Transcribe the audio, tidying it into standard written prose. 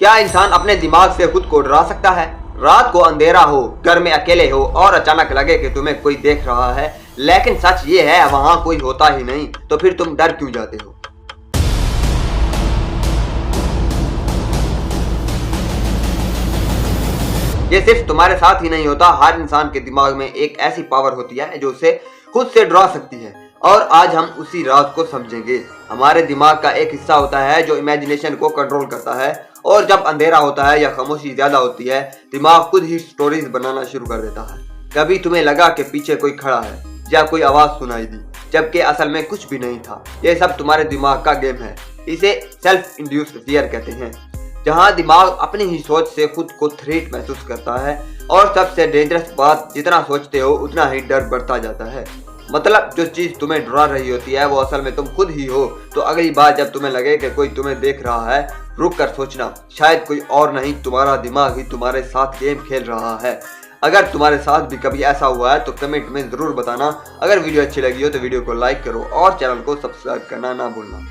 क्या इंसान अपने दिमाग से खुद को डरा सकता है? रात को अंधेरा हो, घर में अकेले हो और अचानक लगे कि तुम्हें कोई देख रहा है, लेकिन सच ये है वहां कोई होता ही नहीं, तो फिर तुम डर क्यों जाते हो? ये सिर्फ तुम्हारे साथ ही नहीं होता, हर इंसान के दिमाग में एक ऐसी पावर होती है जो उसे खुद से डरा सकती है, और आज हम उसी राज को समझेंगे। हमारे दिमाग का एक हिस्सा होता है जो इमेजिनेशन को कंट्रोल करता है, और जब अंधेरा होता है या खामोशी ज्यादा होती है, दिमाग खुद ही स्टोरीज बनाना शुरू कर देता है। कभी तुम्हें लगा कि पीछे कोई खड़ा है या कोई आवाज सुनाई दी, जबकि असल में कुछ भी नहीं था। ये सब तुम्हारे दिमाग का गेम है। इसे सेल्फ इंड्यूस्ड फियर कहते हैं, जहां दिमाग अपनी ही सोच से खुद को थ्रेट महसूस करता है, और सबसे डेंजरस बात, जितना सोचते हो उतना ही डर बढ़ता जाता है। मतलब जो चीज तुम्हें डरा रही होती है वो असल में तुम खुद ही हो। तो अगली बार जब तुम्हें लगे कि कोई तुम्हें देख रहा है, रुक कर सोचना, शायद कोई और नहीं, तुम्हारा दिमाग ही तुम्हारे साथ गेम खेल रहा है। अगर तुम्हारे साथ भी कभी ऐसा हुआ है तो कमेंट में जरूर बताना। अगर वीडियो अच्छी लगी हो तो वीडियो को लाइक करो और चैनल को सब्सक्राइब करना ना भूलना।